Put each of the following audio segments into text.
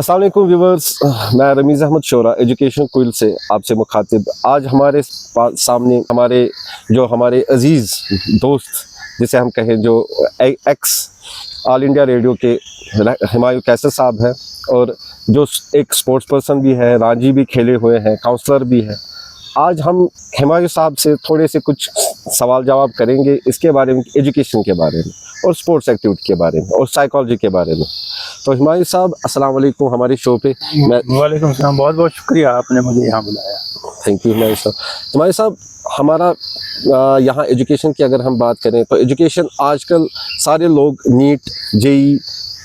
अस्सलाम वालेकुम व्यूवर्स, मैं रमीज़ अहमद शोरा एजुकेशन क्विल से आपसे मुखातिब। आज हमारे सामने हमारे अजीज़ दोस्त जिसे हम कहें, जो एक्स ऑल इंडिया रेडियो के हुमायूं कैसर साहब हैं और जो एक स्पोर्ट्स पर्सन भी है, रांझी भी खेले हुए हैं, काउंसलर भी है। आज हम हुमायूं साहब से थोड़े से कुछ सवाल जवाब करेंगे इसके बारे में, एजुकेशन के बारे में और स्पोर्ट्स एक्टिविटी के बारे में और साइकोलॉजी के बारे में। तो हुमायूं साहब, अस्सलाम वालेकुम हमारे शो पे। वालेकुम सलाम, बहुत बहुत शुक्रिया आपने मुझे यहाँ बुलाया। थैंक यू हुमायूं साहब। हुमायूं साहब, हमारा यहाँ एजुकेशन की अगर हम बात करें तो एजुकेशन आजकल सारे लोग नीट जेई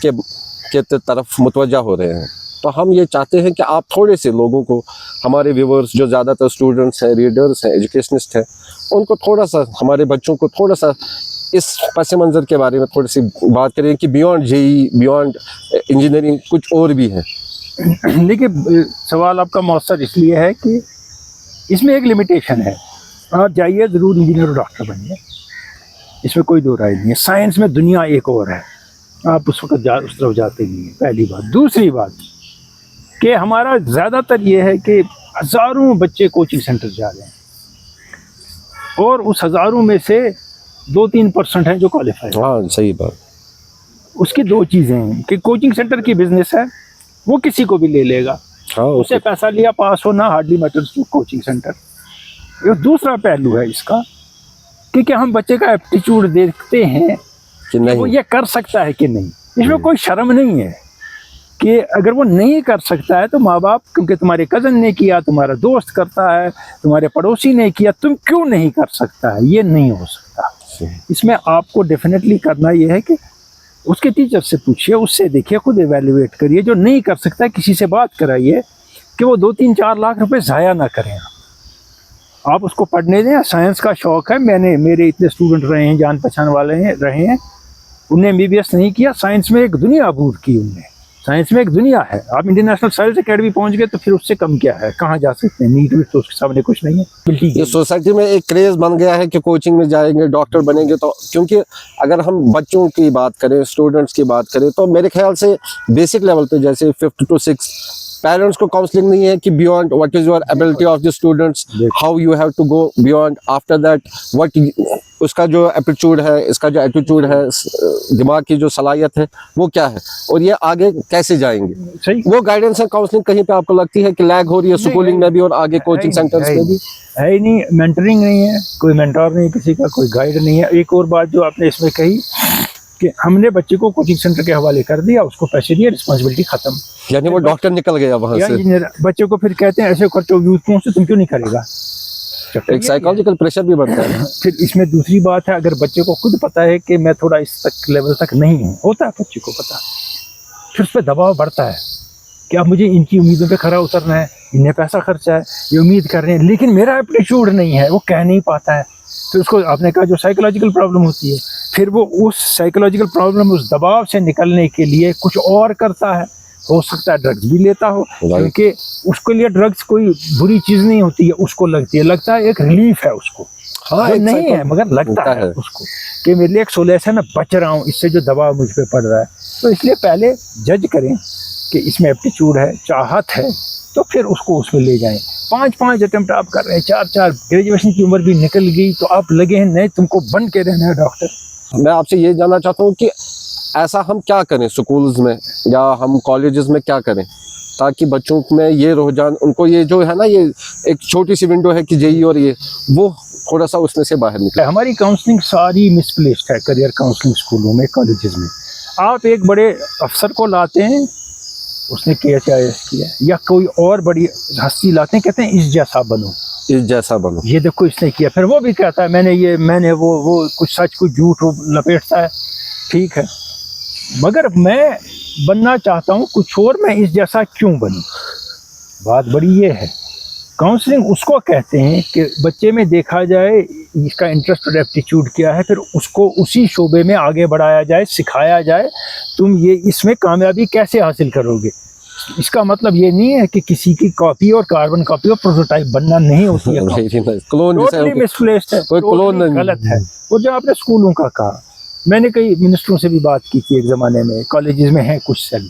के तरफ मुतवज्जा हो रहे हैं। तो हम ये चाहते हैं कि आप थोड़े से लोगों को, हमारे व्यूवर्स जो ज़्यादातर स्टूडेंट्स हैं, रीडर्स हैं, एजुकेशनिस्ट हैं, उनको थोड़ा सा, हमारे बच्चों को थोड़ा सा इस पस मंज़र के बारे में थोड़ी सी बात करें कि बियॉन्ड जेई, बियॉन्ड इंजीनियरिंग कुछ और भी है। देखिए, सवाल आपका मौसर इसलिए है कि इसमें एक लिमिटेशन है। आप जाइए ज़रूर इंजीनियर और डॉक्टर बनिए, इसमें कोई दो राय नहीं है। साइंस में दुनिया एक और है, आप उस वक्त उस तरफ जाते नहीं हैं, पहली बात। दूसरी बात कि हमारा ज़्यादातर ये है कि हज़ारों बच्चे कोचिंग सेंटर जा रहे हैं और उस हज़ारों में से 2-3% हैं जो क्वालिफाई। हाँ, सही बात। उसकी दो चीज़ें हैं कि कोचिंग सेंटर की बिजनेस है, वो किसी को भी ले लेगा। हाँ, उससे पैसा लिया, पास होना hardly matters to coaching centre. ये दूसरा पहलू है इसका कि क्या हम बच्चे का एप्टीट्यूड देखते हैं कि नहीं, वो ये कर सकता है कि नहीं। इसमें कोई शर्म नहीं है कि अगर वो नहीं कर सकता है तो माँ बाप, क्योंकि तुम्हारे कज़न ने किया, तुम्हारा दोस्त करता है, तुम्हारे पड़ोसी ने किया, तुम क्यों नहीं कर सकता है, ये नहीं हो सकता। इसमें आपको डेफिनेटली करना ये है कि उसके टीचर से पूछिए, उससे देखिए, खुद एवेल्युएट करिए। जो नहीं कर सकता किसी से बात कराइए कि वो 2-3-4 लाख रुपए ज़ाया ना करें। आप उसको पढ़ने दें। साइंस का शौक़ है, मेरे इतने स्टूडेंट रहे हैं, जान पहचान वाले रहे हैं, उनने MBBS नहीं किया, साइंस में एक दुनिया अबूर की उनने। साइंस में एक दुनिया है। आप इंटरनेशनल साइंस एकेडमी पहुंच गए तो फिर उससे कम क्या है, कहाँ जा सकते हैं। नीट भी तो उसके सामने कुछ नहीं है। ये सोसाइटी में एक क्रेज बन गया है कि कोचिंग में जाएंगे, डॉक्टर बनेंगे। तो क्योंकि अगर हम बच्चों की बात करें, स्टूडेंट्स की बात करें, तो मेरे ख्याल से बेसिक लेवल पे जैसे 5th to 6th पेरेंट्स को काउंसलिंग नहीं है कि beyond what is your ability of the students, how you have to go beyond after that, what उसका जो एप्टीट्यूड है, इसका जो एटीट्यूड है, दिमाग की जो सलाहियत है वो क्या है और ये आगे कैसे जाएंगे। सही, वो गाइडेंस एंड काउंसलिंग कहीं पे आपको लगती है कि लैग हो रही है स्कूलिंग में भी और आगे कोचिंग सेंटर्स में भी? है ही नहीं, मेंटरिंग नहीं है, कोई मेंटोर नहीं, किसी का कोई गाइड नहीं है। एक और बात जो आपने इसमें कही कि हमने बच्चे को कोचिंग सेंटर के हवाले कर दिया, उसको पैसे दिए, रिस्पॉन्सिबिलिटी खत्म, यानी वो डॉक्टर निकल गया वहां से। इंजीनियर बच्चे को फिर कहते हैं ऐसे खर्चो यूथ से, तुम क्यों नहीं करेगा। एक साइकोलॉजिकल प्रेशर भी बनता है। फिर इसमें दूसरी बात है, अगर बच्चे को खुद पता है कि मैं थोड़ा इस तक लेवल तक नहीं हूँ, होता है बच्चे को पता, फिर उस पर दबाव बढ़ता है कि अब मुझे इनकी उम्मीदों पे खरा उतरना है, इन्हें पैसा खर्चा है, ये उम्मीद कर रहे हैं, लेकिन मेरा एप्टीट्यूड नहीं है, वो कह नहीं पाता है। फिर उसको, आपने कहा, जो साइकोलॉजिकल प्रॉब्लम होती है, फिर वो उस साइकोलॉजिकल प्रॉब्लम, उस दबाव से निकलने के लिए कुछ और करता है। हो सकता है ड्रग्स भी लेता हो, क्योंकि उसके लिए ड्रग्स कोई बुरी चीज़ नहीं होती है, उसको लगता है एक रिलीफ है उसको। हाँ, नहीं है मगर लगता है उसको कि मेरे लिए एक सोल्यूशन है, मैं बच रहा हूँ इससे जो दबाव मुझ पर पड़ रहा है। तो इसलिए पहले जज करें कि इसमें एप्टीट्यूड है, चाहत है, तो फिर उसको उसमें ले जाएं। 5-5 अटेम्प्ट आप कर रहे हैं, 4-4, ग्रेजुएशन की उम्र भी निकल गई तो आप लगे हैं नहीं, तुमको बन के रहना है डॉक्टर। मैं आपसे ये जानना चाहता हूँ कि ऐसा हम क्या करें स्कूल्स में या हम कॉलेजेस में क्या करें ताकि बच्चों में ये रुझान, उनको ये जो है ना, ये एक छोटी सी विंडो है कि जेई और ये, वो थोड़ा सा उसमें से बाहर निकले। हमारी काउंसलिंग सारी मिसप्लेस्ड है, करियर काउंसलिंग स्कूलों में, कॉलेजेस में। आप एक बड़े अफसर को लाते हैं, उसने KHIS किया, या कोई और बड़ी हस्ती लाते हैं, कहते हैं इस जैसा बनो, इस जैसा बनो, ये देखो इसने किया, फिर वो भी कहता है मैंने वो कुछ सच कुछ झूठ लपेटता है। ठीक है, मगर मैं बनना चाहता हूँ कुछ और, मैं इस जैसा क्यों बनूं? बात बड़ी ये है। काउंसलिंग उसको कहते हैं कि बच्चे में देखा जाए इसका इंटरेस्ट और एप्टीट्यूड क्या है, फिर उसको उसी शोबे में आगे बढ़ाया जाए, सिखाया जाए, तुम ये इसमें कामयाबी कैसे हासिल करोगे। इसका मतलब ये नहीं है कि किसी की कॉपी और कार्बन कॉपी और प्रोटोटाइप बनना नहीं होती है। टोटली मिसप्लेस्ड है, कोई क्लोन गलत है। और जो आपने स्कूलों का कहा, मैंने कई मिनिस्टरों से भी बात की थी एक ज़माने में, कॉलेजेस में हैं कुछ सेल,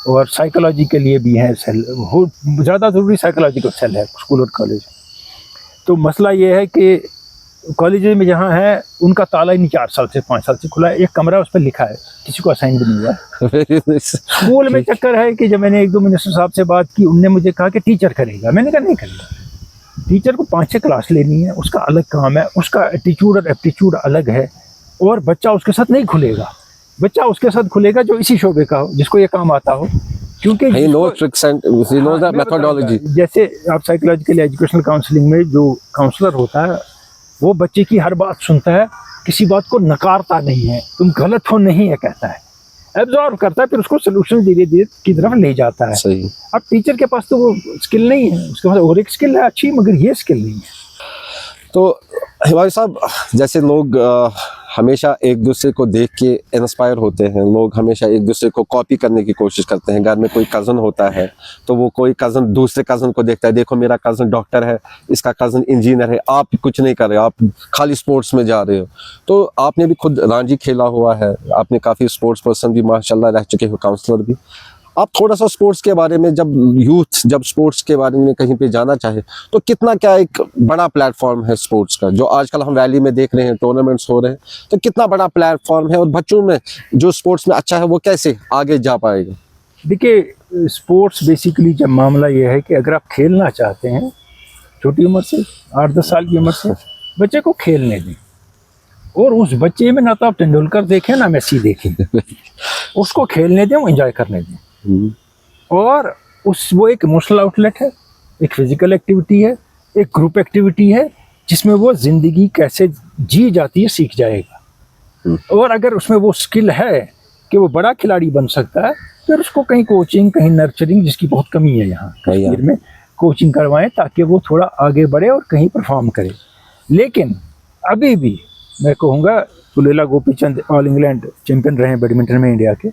और साइकोलॉजी के लिए भी है सेल, वो ज़्यादा ज़रूरी साइकोलॉजिकल सेल है स्कूल और कॉलेज। तो मसला ये है कि कॉलेज में जहाँ है उनका ताला ही नहीं 4 साल से 5 साल से खुला है, एक कमरा उस पर लिखा है, किसी को असाइन भी नहीं हुआ है। स्कूल में चक्कर है कि जब मैंने 1-2 मिनिस्टर साहब से बात की, उनने मुझे कहा कि टीचर करेगा, मैंने कहा नहीं करेगा। टीचर को 5-6 क्लास लेनी है, उसका अलग काम है, उसका एटीट्यूड और एप्टीट्यूड अलग है, और बच्चा उसके साथ नहीं खुलेगा। बच्चा उसके साथ खुलेगा जो इसी शोबे का हो, जिसको ये काम आता हो, क्योंकि he knows tricks and he knows the methodology। जैसे आप साइकोलॉजिकल एजुकेशनल काउंसलिंग में जो काउंसलर होता है वो बच्चे की हर बात सुनता है, किसी बात को नकारता नहीं है, तुम गलत हो नहीं है कहता है, एब्जॉर्व करता है, फिर उसको सोल्यूशन धीरे धीरे की तरफ ले जाता है। सही। अब टीचर के पास तो वो स्किल नहीं है, उसके पास और एक स्किल है अच्छी, मगर ये स्किल नहीं है। तो हिमायू साहब, जैसे लोग हमेशा एक दूसरे को देख के इंस्पायर होते हैं, लोग हमेशा एक दूसरे को कॉपी करने की कोशिश करते हैं। घर में कोई कज़न होता है तो वो कोई कज़न दूसरे कज़न को देखता है, देखो मेरा कज़न डॉक्टर है, इसका कज़न इंजीनियर है, आप कुछ नहीं कर रहे हो, आप खाली स्पोर्ट्स में जा रहे हो। तो आपने भी खुद रणजी खेला हुआ है, आपने काफ़ी स्पोर्ट्स पर्सन भी माशाल्लाह रह चुके हो, काउंसलर भी। आप थोड़ा सा स्पोर्ट्स के बारे में, जब यूथ जब स्पोर्ट्स के बारे में कहीं पे जाना चाहे तो कितना क्या एक बड़ा प्लेटफॉर्म है स्पोर्ट्स का, जो आजकल हम वैली में देख रहे हैं, टूर्नामेंट्स हो रहे हैं, तो कितना बड़ा प्लेटफॉर्म है, और बच्चों में जो स्पोर्ट्स में अच्छा है वो कैसे आगे जा पाएगा? देखिए, स्पोर्ट्स बेसिकली जब मामला ये है कि अगर आप खेलना चाहते हैं छोटी उम्र से 8-10 साल की उम्र से, बच्चे को खेलने दें, और उस बच्चे में ना तो आप तेंदुलकर देखें ना मेसी देखें, उसको खेलने दें, वो एंजॉय करने दें। और वो एक इमोशनल आउटलेट है, एक फिजिकल एक्टिविटी है, एक ग्रुप एक्टिविटी है, जिसमें वो जिंदगी कैसे जी जाती है सीख जाएगा। और अगर उसमें वो स्किल है कि वो बड़ा खिलाड़ी बन सकता है, फिर उसको कहीं कोचिंग, कहीं नर्चरिंग, जिसकी बहुत कमी है यहाँ कश्मीर में, कोचिंग करवाएं ताकि वो थोड़ा आगे बढ़े और कहीं परफॉर्म करे। लेकिन अभी भी मैं कहूँगा Pullela Gopichand all England champion रहे हैं बैडमिंटन में इंडिया के,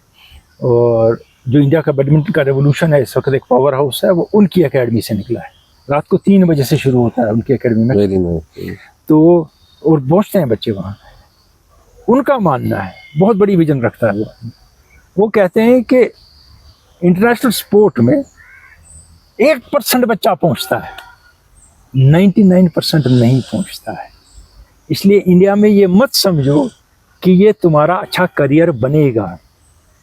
और जो इंडिया का बैडमिंटन का रेवोल्यूशन है इस वक्त, एक पावर हाउस है, वो उनकी एकेडमी से निकला है। रात को 3 बजे से शुरू होता है उनकी एकेडमी में, तो और पहुँचते हैं बच्चे वहाँ। उनका मानना है, बहुत बड़ी विजन रखता है वो कहते हैं कि इंटरनेशनल स्पोर्ट में 1% बच्चा पहुँचता है, 99% नहीं पहुँचता है। इसलिए इंडिया में ये मत समझो कि ये तुम्हारा अच्छा करियर बनेगा।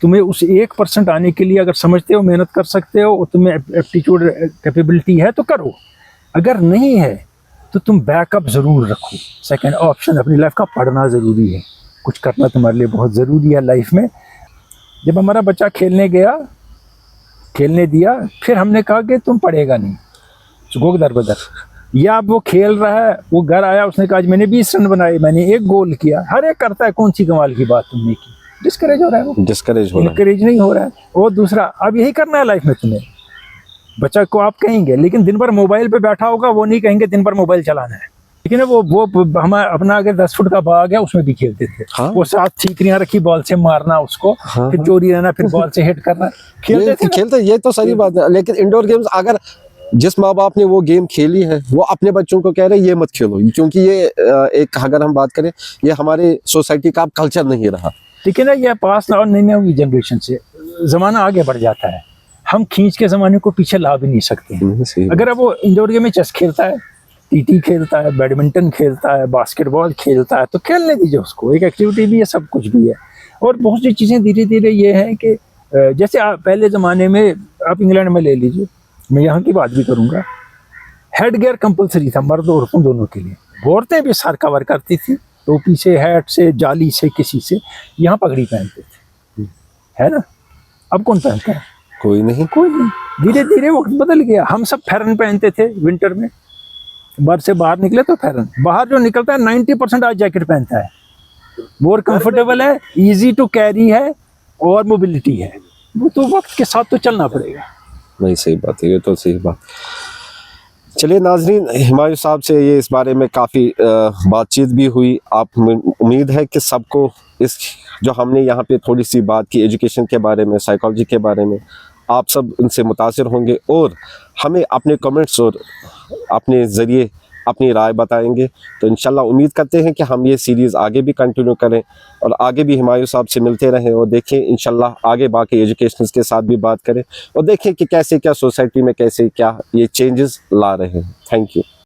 तुम्हें उस 1% आने के लिए अगर समझते हो मेहनत कर सकते हो, तुम्हें एप्टीट्यूड कैपेबिलिटी है तो करो, अगर नहीं है तो तुम बैकअप ज़रूर रखो। सेकंड ऑप्शन अपनी लाइफ का पढ़ना ज़रूरी है, कुछ करना तुम्हारे लिए बहुत ज़रूरी है लाइफ में। जब हमारा बच्चा खेलने गया, खेलने दिया, फिर हमने कहा कि तुम पढ़ेगा नहीं, गोग दर बदर, या अब वो खेल रहा है, वो घर आया, उसने कहा आज मैंने 20 रन बनाए, मैंने 1 गोल किया, हर एक करता है, कौन सी कमाल की बात तुमने की। डिस्करेज हो रहा है, वो डिस्करेज हो रहा है, इनकरेज नहीं हो रहा है। और दूसरा, अब यही करना है लाइफ में तुम्हें। बच्चा को आप कहेंगे, लेकिन दिन भर मोबाइल पे बैठा होगा, वो नहीं कहेंगे दिन भर मोबाइल चलाना है। लेकिन वो हम अपना अगर 10 फुट का बाग है उसमें भी खेलते थे। हाँ? वो साथ ठीकरियां रखी, बॉल से मारना उसको, हाँ, फिर चोरी रहना, फिर बॉल से हिट करना, खेलते। ये तो सही बात है, लेकिन इंडोर गेम्स अगर जिस माँ बाप ने वो गेम खेली है वो अपने बच्चों को कह रहे हैं ये मत खेलो, क्योंकि ये एक अगर हम बात करें ये हमारे सोसाइटी का कल्चर नहीं रहा। ठीक है ना, ये पास और नई जनरेशन से ज़माना आगे बढ़ जाता है, हम खींच के ज़माने को पीछे ला भी नहीं सकते। अगर अब वो इंडोर गेम में चेस खेलता है, टीटी खेलता है, बैडमिंटन खेलता है, बास्केटबॉल खेलता है, तो खेलने दीजिए उसको, एक एक्टिविटी भी है, सब कुछ भी है। और बहुत सी चीज़ें धीरे धीरे ये हैं कि जैसे पहले ज़माने में आप इंग्लैंड में ले लीजिए, मैं यहाँ की बात भी करूँगा, हेड गियर कंपलसरी था मर्द और औरतों दोनों के लिए। औरतें भी सर कवर करती थी, टोपी से, हैट से, जाली से, किसी से, यहाँ पगड़ी पहनते थे, है ना। अब कौन पहनता है? कोई नहीं। धीरे धीरे वक्त बदल गया। हम सब फेरन पहनते थे विंटर में, घर से बाहर निकले तो फेरन, बाहर जो निकलता है 90% आज जैकेट पहनता है, मोर कंफर्टेबल है, इजी टू कैरी है, और मोबिलिटी है। वो तो वक्त के साथ तो चलना पड़ेगा। नहीं, सही बात है, ये तो सही बात। चलिए नाजरीन, हिमायू साहब से ये इस बारे में काफ़ी बातचीत भी हुई। आप उम्मीद है कि सबको इस जो हमने यहाँ पे थोड़ी सी बात की एजुकेशन के बारे में, साइकोलॉजी के बारे में, आप सब उनसे मुतासिर होंगे और हमें अपने कमेंट्स और अपने ज़रिए अपनी राय बताएंगे। तो इंशाल्लाह उम्मीद करते हैं कि हम ये सीरीज़ आगे भी कंटिन्यू करें और आगे भी हुमायूं साहब से मिलते रहें और देखें इंशाल्लाह आगे बाकी एजुकेशनल्स के साथ भी बात करें और देखें कि कैसे क्या सोसाइटी में कैसे क्या ये चेंजेस ला रहे हैं। Thank you.